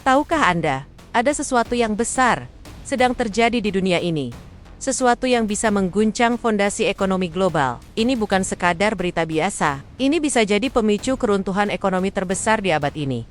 Tahukah Anda, ada sesuatu yang besar sedang terjadi di dunia ini. Sesuatu yang bisa mengguncang fondasi ekonomi global. Ini bukan sekadar berita biasa. Ini bisa jadi pemicu keruntuhan ekonomi terbesar di abad ini.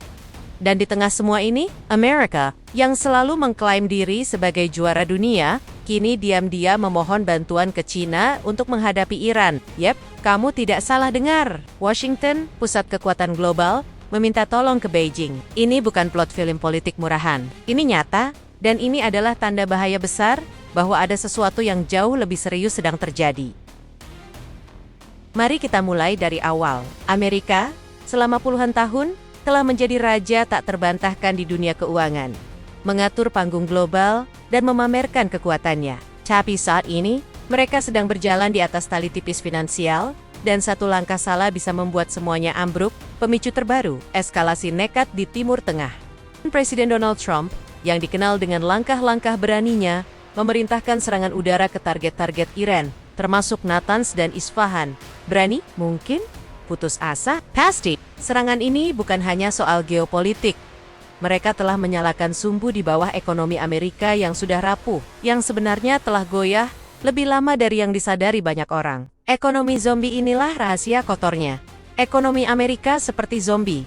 Dan di tengah semua ini, Amerika, yang selalu mengklaim diri sebagai juara dunia, kini diam-diam memohon bantuan ke China untuk menghadapi Iran. Yep, kamu tidak salah dengar. Washington, pusat kekuatan global, meminta tolong ke Beijing. Ini bukan plot film politik murahan. Ini nyata, dan ini adalah tanda bahaya besar bahwa ada sesuatu yang jauh lebih serius sedang terjadi. Mari kita mulai dari awal. Amerika, selama puluhan tahun, telah menjadi raja tak terbantahkan di dunia keuangan, mengatur panggung global, dan memamerkan kekuatannya. Tapi saat ini, mereka sedang berjalan di atas tali tipis finansial, dan satu langkah salah bisa membuat semuanya ambruk. Pemicu terbaru, eskalasi nekat di Timur Tengah. Presiden Donald Trump, yang dikenal dengan langkah-langkah beraninya, memerintahkan serangan udara ke target-target Iran, termasuk Natanz dan Isfahan. Berani? Mungkin? Putus asa? Pasti. Serangan ini bukan hanya soal geopolitik. Mereka telah menyalakan sumbu di bawah ekonomi Amerika yang sudah rapuh, yang sebenarnya telah goyah lebih lama dari yang disadari banyak orang. Ekonomi zombie inilah rahasia kotornya. Ekonomi Amerika seperti zombie.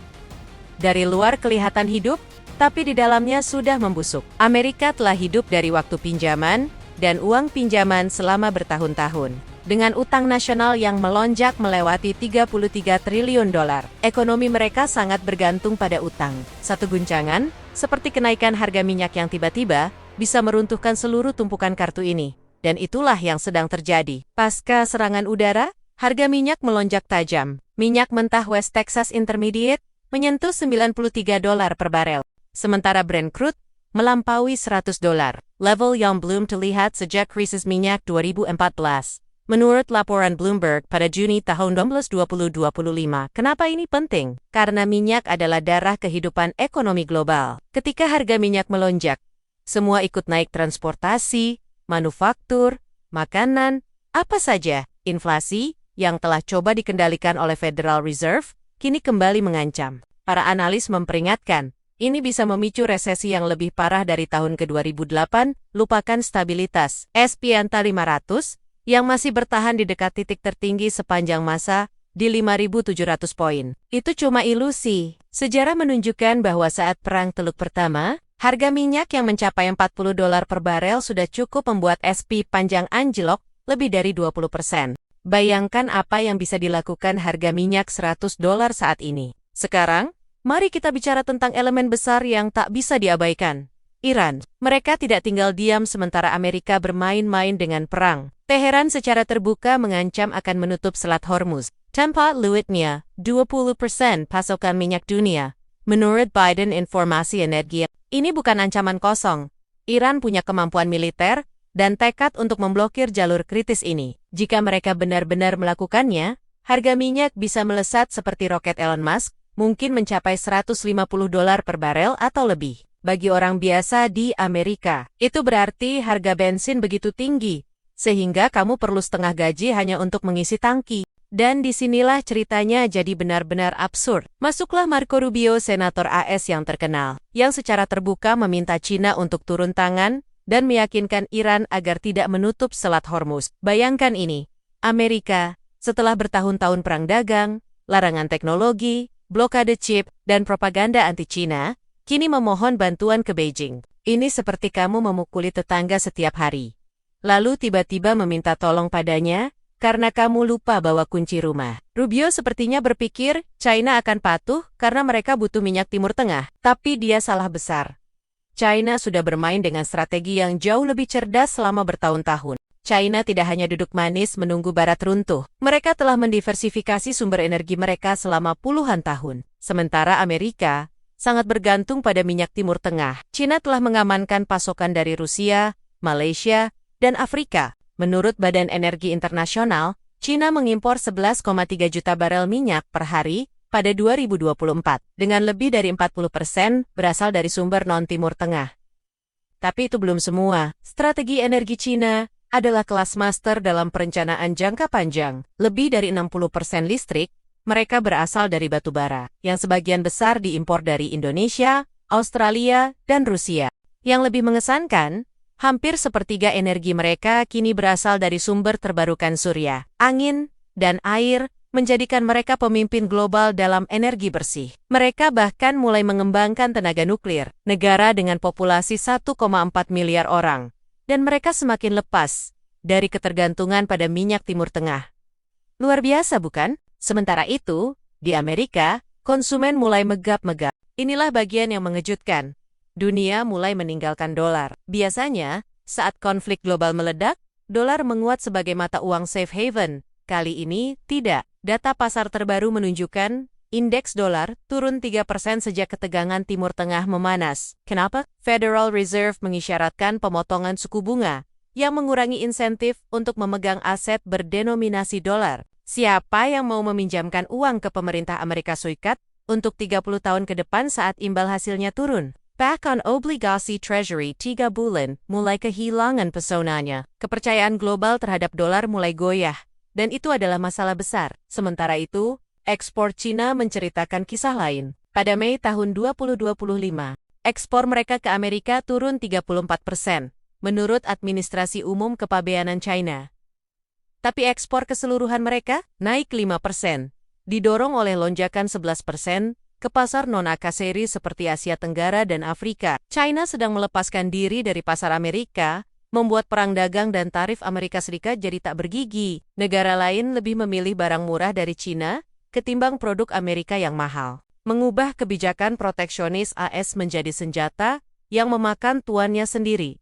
Dari luar kelihatan hidup, tapi di dalamnya sudah membusuk. Amerika telah hidup dari waktu pinjaman dan uang pinjaman selama bertahun-tahun. Dengan utang nasional yang melonjak melewati 33 triliun dolar. Ekonomi mereka sangat bergantung pada utang. Satu guncangan, seperti kenaikan harga minyak yang tiba-tiba, bisa meruntuhkan seluruh tumpukan kartu ini. Dan itulah yang sedang terjadi. Pasca serangan udara, harga minyak melonjak tajam. Minyak mentah West Texas Intermediate menyentuh 93 dolar per barel. Sementara Brent crude melampaui 100 dolar. Level yang belum terlihat sejak krisis minyak 2014. Menurut laporan Bloomberg pada Juni tahun 2025, kenapa ini penting? Karena minyak adalah darah kehidupan ekonomi global. Ketika harga minyak melonjak, semua ikut naik: transportasi, manufaktur, makanan, apa saja. Inflasi, yang telah coba dikendalikan oleh Federal Reserve, kini kembali mengancam. Para analis memperingatkan, ini bisa memicu resesi yang lebih parah dari tahun ke-2008, lupakan stabilitas S&P 500, yang masih bertahan di dekat titik tertinggi sepanjang masa, di 5.700 poin. Itu cuma ilusi. Sejarah menunjukkan bahwa saat Perang Teluk Pertama, harga minyak yang mencapai 40 dolar per barel sudah cukup membuat S&P panjang anjlok lebih dari 20%. Bayangkan apa yang bisa dilakukan harga minyak 100 dolar saat ini. Sekarang, mari kita bicara tentang elemen besar yang tak bisa diabaikan. Iran. Mereka tidak tinggal diam sementara Amerika bermain-main dengan perang. Teheran secara terbuka mengancam akan menutup Selat Hormuz. Tanpa luitnya 20% pasokan minyak dunia. Menurut Biden Informasi Energi, ini bukan ancaman kosong. Iran punya kemampuan militer dan tekad untuk memblokir jalur kritis ini. Jika mereka benar-benar melakukannya, harga minyak bisa melesat seperti roket Elon Musk, mungkin mencapai 150 dolar per barel atau lebih. Bagi orang biasa di Amerika, itu berarti harga bensin begitu tinggi, sehingga kamu perlu setengah gaji hanya untuk mengisi tangki. Dan disinilah ceritanya jadi benar-benar absurd. Masuklah Marco Rubio, senator AS yang terkenal, yang secara terbuka meminta China untuk turun tangan dan meyakinkan Iran agar tidak menutup Selat Hormuz. Bayangkan ini, Amerika, setelah bertahun-tahun perang dagang, larangan teknologi, blokade chip, dan propaganda anti-China, kini memohon bantuan ke Beijing. Ini seperti kamu memukuli tetangga setiap hari. Lalu tiba-tiba meminta tolong padanya, karena kamu lupa bawa kunci rumah. Rubio sepertinya berpikir, China akan patuh karena mereka butuh minyak Timur Tengah. Tapi dia salah besar. China sudah bermain dengan strategi yang jauh lebih cerdas selama bertahun-tahun. China tidak hanya duduk manis menunggu barat runtuh. Mereka telah mendiversifikasi sumber energi mereka selama puluhan tahun. Sementara Amerika sangat bergantung pada minyak Timur Tengah. China telah mengamankan pasokan dari Rusia, Malaysia, dan Afrika. Menurut Badan Energi Internasional, China mengimpor 11,3 juta barel minyak per hari pada 2024, dengan lebih dari 40% berasal dari sumber non-Timur Tengah. Tapi itu belum semua. Strategi energi China adalah kelas master dalam perencanaan jangka panjang. Lebih dari 60% listrik mereka berasal dari batu bara, yang sebagian besar diimpor dari Indonesia, Australia, dan Rusia. Yang lebih mengesankan, hampir sepertiga energi mereka kini berasal dari sumber terbarukan surya, angin, dan air, menjadikan mereka pemimpin global dalam energi bersih. Mereka bahkan mulai mengembangkan tenaga nuklir, negara dengan populasi 1,4 miliar orang. Dan mereka semakin lepas dari ketergantungan pada minyak Timur Tengah. Luar biasa bukan? Sementara itu, di Amerika, konsumen mulai megap-megap. Inilah bagian yang mengejutkan. Dunia mulai meninggalkan dolar. Biasanya, saat konflik global meledak, dolar menguat sebagai mata uang safe haven. Kali ini, tidak. Data pasar terbaru menunjukkan, indeks dolar turun 3% sejak ketegangan Timur Tengah memanas. Kenapa? Federal Reserve mengisyaratkan pemotongan suku bunga, yang mengurangi insentif untuk memegang aset berdenominasi dolar. Siapa yang mau meminjamkan uang ke pemerintah Amerika Serikat untuk 30 tahun ke depan saat imbal hasilnya turun? Bahkan obligasi Treasury 3 bulan mulai kehilangan pesonanya. Kepercayaan global terhadap dolar mulai goyah. Dan itu adalah masalah besar. Sementara itu, ekspor Cina menceritakan kisah lain. Pada Mei tahun 2025, ekspor mereka ke Amerika turun 34%, menurut Administrasi Umum Kepabeanan China. Tapi ekspor keseluruhan mereka naik 5%, didorong oleh lonjakan 11% ke pasar non-ASEAN seperti Asia Tenggara dan Afrika. China sedang melepaskan diri dari pasar Amerika, membuat perang dagang dan tarif Amerika Serikat jadi tak bergigi. Negara lain lebih memilih barang murah dari Cina ketimbang produk Amerika yang mahal. Mengubah kebijakan proteksionis AS menjadi senjata yang memakan tuannya sendiri.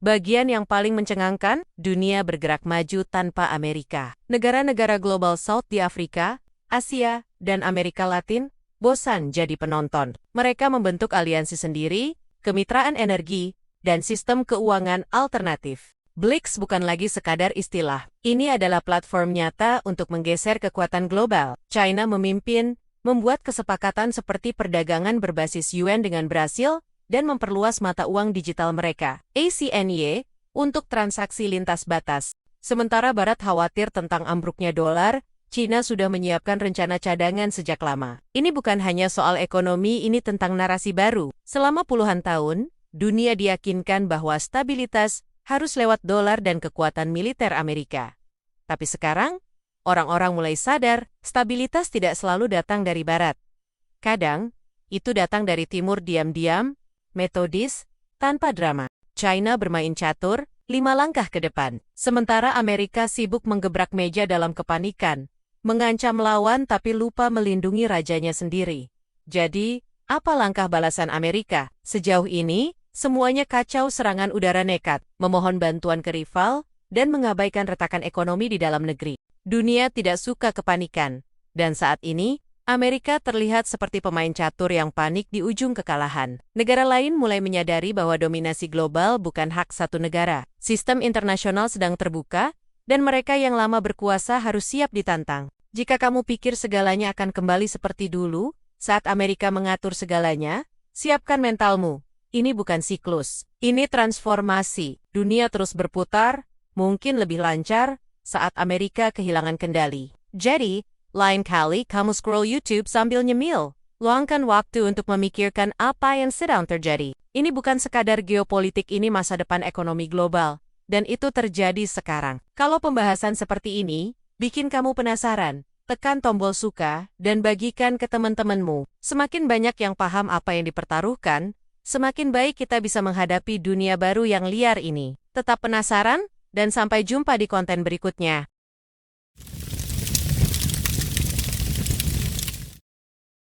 Bagian yang paling mencengangkan, dunia bergerak maju tanpa Amerika. Negara-negara Global South di Afrika, Asia, dan Amerika Latin bosan jadi penonton. Mereka membentuk aliansi sendiri, kemitraan energi, dan sistem keuangan alternatif. BRICS bukan lagi sekadar istilah. Ini adalah platform nyata untuk menggeser kekuatan global. China memimpin, membuat kesepakatan seperti perdagangan berbasis yuan dengan Brasil, dan memperluas mata uang digital mereka, ACNY, untuk transaksi lintas batas. Sementara Barat khawatir tentang ambruknya dolar, China sudah menyiapkan rencana cadangan sejak lama. Ini bukan hanya soal ekonomi, ini tentang narasi baru. Selama puluhan tahun, dunia diyakinkan bahwa stabilitas harus lewat dolar dan kekuatan militer Amerika. Tapi sekarang, orang-orang mulai sadar, stabilitas tidak selalu datang dari Barat. Kadang, itu datang dari Timur diam-diam, metodis, tanpa drama. China bermain catur, 5 langkah ke depan. Sementara Amerika sibuk menggebrak meja dalam kepanikan, mengancam lawan tapi lupa melindungi rajanya sendiri. Jadi, apa langkah balasan Amerika? Sejauh ini, semuanya kacau, serangan udara nekat, memohon bantuan ke rival, dan mengabaikan retakan ekonomi di dalam negeri. Dunia tidak suka kepanikan, dan saat ini, Amerika terlihat seperti pemain catur yang panik di ujung kekalahan. Negara lain mulai menyadari bahwa dominasi global bukan hak satu negara. Sistem internasional sedang terbuka, dan mereka yang lama berkuasa harus siap ditantang. Jika kamu pikir segalanya akan kembali seperti dulu, saat Amerika mengatur segalanya, siapkan mentalmu. Ini bukan siklus, ini transformasi. Dunia terus berputar, mungkin lebih lancar, saat Amerika kehilangan kendali. Jadi, lain kali kamu scroll YouTube sambil nyemil, luangkan waktu untuk memikirkan apa yang sedang terjadi. Ini bukan sekadar geopolitik, ini masa depan ekonomi global. Dan itu terjadi sekarang. Kalau pembahasan seperti ini bikin kamu penasaran, tekan tombol suka dan bagikan ke teman-temanmu. Semakin banyak yang paham apa yang dipertaruhkan, semakin baik kita bisa menghadapi dunia baru yang liar ini. Tetap penasaran? Dan sampai jumpa di konten berikutnya.